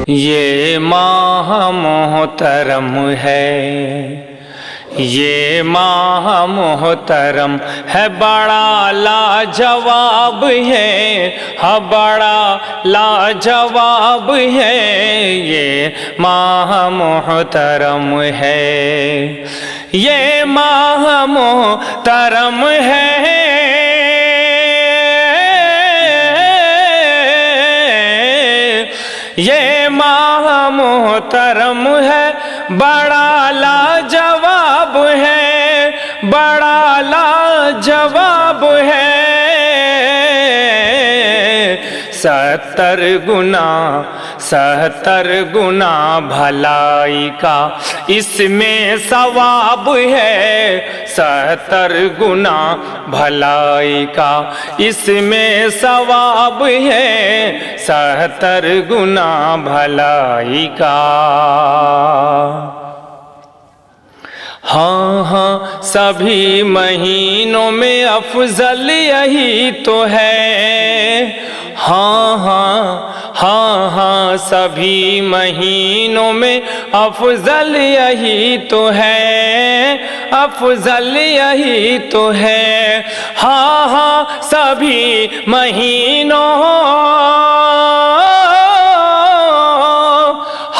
یہ ماہ محترم ہے، یہ ماہ محترم ہے، بڑا لاجواب ہے، ہاں بڑا لاجواب ہے، یہ ماہ محترم ہے، یہ ماہ محترم ہے، یہ ماہ محترم ہے، بڑا لاجواب ہے، بڑا لاجواب ہے، 70 گنا بھلائی کا اس میں ثواب ہے، 70 گنا بھلائی کا اس میں ثواب ہے، 70 گنا بھلائی کا۔ ہاں ہاں سبھی مہینوں میں افضل یہی تو ہے، ہاں ہاں ہاں ہاں سبھی مہینوں میں افضل یہی تو ہے، افضل یہی تو ہے، ہاں ہاں سبھی مہینوں،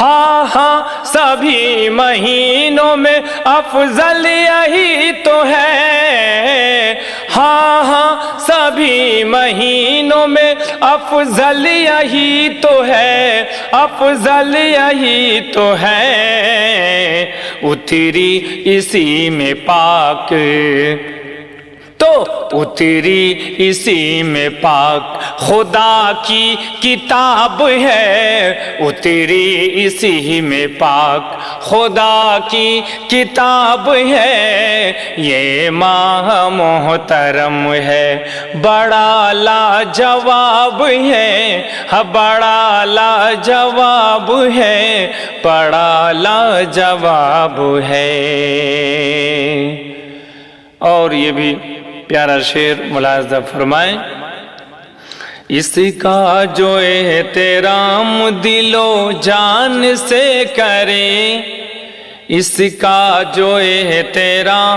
ہاں ہاں سبھی مہینوں میں افضل یہی تو ہے، ہاں ہاں سبھی مہینوں میں افضل یہی تو ہے، افضل یہی تو ہے، اتری اسی میں پاک تو اتری اسی میں پاک خدا کی کتاب ہے، اتری اسی میں پاک خدا کی کتاب ہے، یہ ماہ محترم ہے، بڑا لاجواب ہے، بڑا لاجواب ہے، بڑا لاجواب ہے۔ اور یہ بھی پیارا شعر ملاحظہ فرمائیں، اس کا جو احترام دل و جان سے کرے، اس کا جو احترام،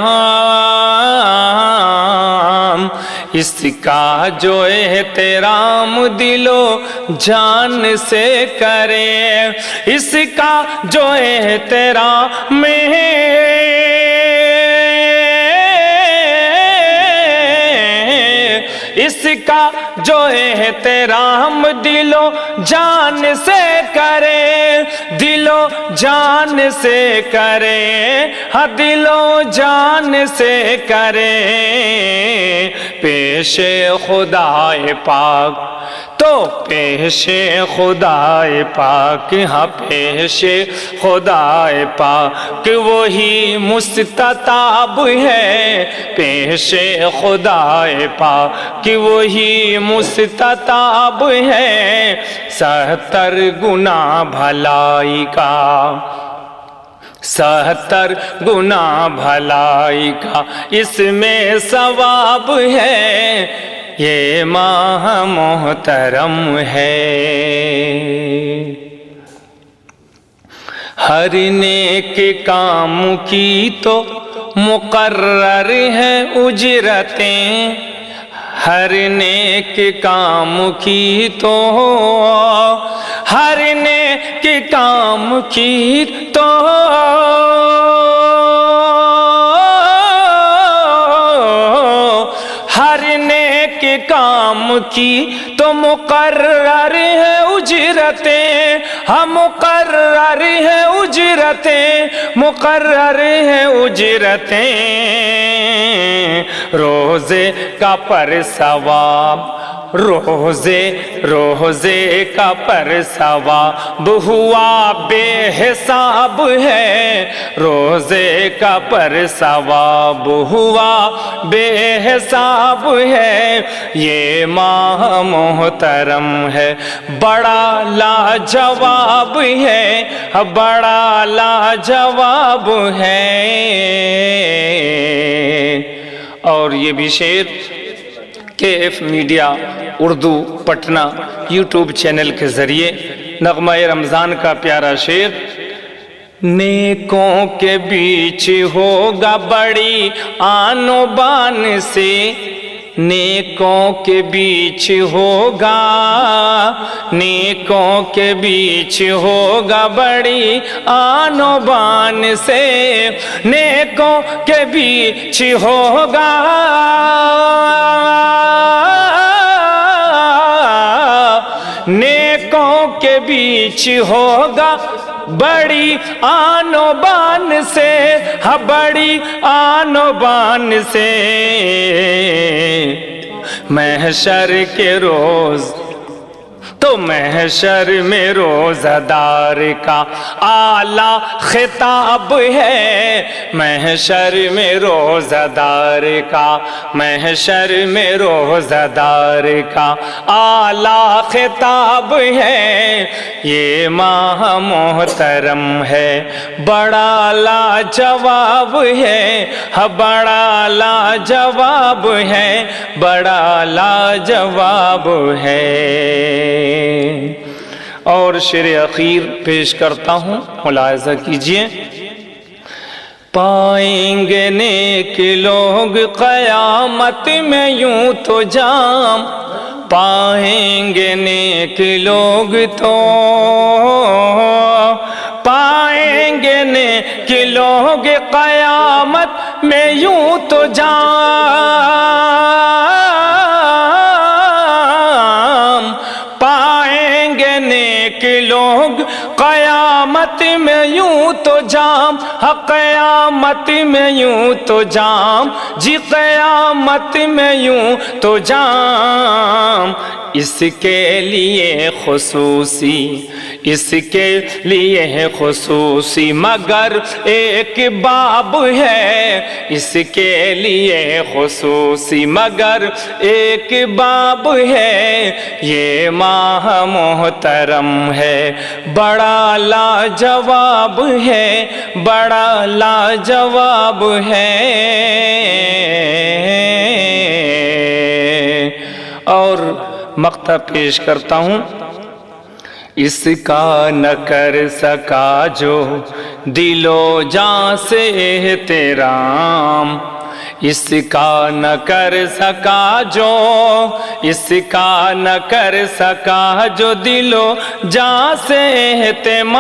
اس کا جو احترام دل و جان سے کرے، اس کا جو احترام اس کا جو احترام دل و جان سے کرے، دل و جان سے کرے، ہاں دل و جان سے کرے، پیش خدائے پاک تو پیش خدائے پاک، ہاں پیش خدائے پاک وہی مستطاب ہے، پیش خدائے پاک وہی مستطاب ہے، 70 گنا بھلائی کا، 70 گنا بھلائی کا اس میں ثواب ہے، یہ ماہ محترم ہے۔ ہر نیک کام کی تو مقرر ہیں اجرتیں، ہر نیک کام کی تو، ہر نیک کام کی تو، ہر نیک کام کی تو مقرر ہے اجرتیں، ہم مقرر ہے اجرتیں، مقرر ہے اجرتیں، روزے کا پر ثواب، روزے کا پر ثواب ہوا بے حساب ہے، روزے کا پر ثواب ہوا بے حساب ہے، یہ ماہ محترم ہے، بڑا لاجواب ہے، بڑا لاجواب ہے۔ اور یہ بھی شعر KF media Urdu Patna YouTube channel کے ذریعے نغمہ رمضان کا پیارا شعر، نیکوں کے بیچ ہوگا بڑی آن و بان سے، نیکوں کے بیچ ہوگا، نیکوں کے بیچ ہوگا بڑی آن و بان سے، نیکوں کے بیچ ہوگا، نیکوں کے بیچ ہوگا بڑی آن و بان سے، ہاں بڑی آن و بان سے، محشر کے روز تو محشر میں روزہ دار کا اعلیٰ خطاب ہے، محشر میں روزہ دار کا، محشر میں روزہ دار کا اعلیٰ خطاب ہے، یہ ماہ محترم ہے، بڑا لاجواب ہے، بڑا لاجواب ہے، بڑا لاجواب ہے۔ اور شعر اخیر پیش کرتا ہوں، ملاحظہ کیجئے، پائیں گے نیک لوگ قیامت میں یوں تو جام، پائیں گے نیک لوگ تو پائیں گے نیک لوگ قیامت میں یوں تو جام، پائیں گے نیک لوگ قیامت میں یوں تو جام، قیامت میں یوں تو جام، جی قیامت میں یوں تو جام، اس کے لیے خصوصی، اس کے لیے خصوصی مگر ایک باب ہے، اس کے لیے خصوصی مگر ایک باب ہے، یہ ماہ محترم ہے، بڑا لاجواب ہے، بڑا لاجواب ہے۔ اور مقطع پیش کرتا ہوں، اس کا نہ کر سکا جو دل و جاں سے احترام، اس کا نہ کر سکا جو، اس کا نہ کر سکا جو دل و جاں سے اہتمام،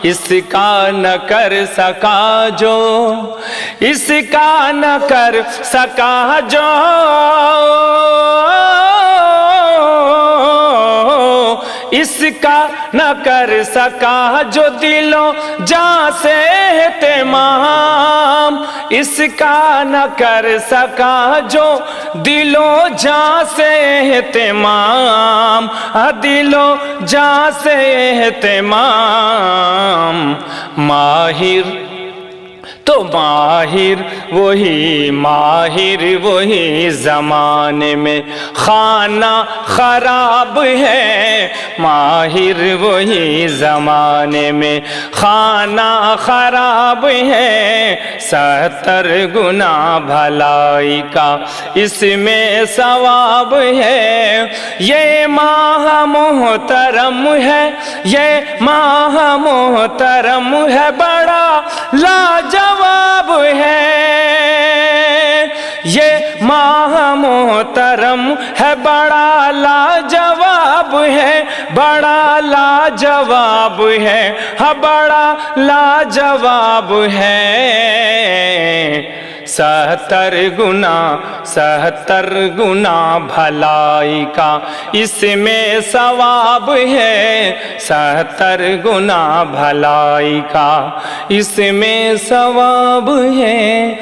اس کا نہ کر سکا جو، اس کا نہ کر سکا جو، اس کا نہ کر سکا جو دل و جاں سے اہتمام، اس کا نہ کر سکا جو دل و جاں سے اہتمام، دل و جاں سے اہتمام، ماہر تو ماہر وہی، ماہر وہی زمانے میں خانہ خراب ہے، ماہر وہی زمانے میں خانہ خراب ہے، 70 گنا بھلائی کا اس میں ثواب ہے، یہ ماہ محترم ہے، یہ ماہ محترم ہے، بڑا لاجواب ہے، یہ ماہ محترم ہے، بڑا لاجواب ہے، بڑا لاجواب ہے، بڑا لاجواب ہے، 70 گنا بھلائی کا اس میں ثواب ہے، 70 گنا بھلائی کا اس میں ثواب ہے،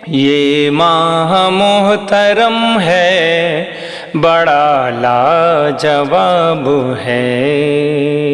یہ ماہ محترم ہے، بڑا لاجواب ہے۔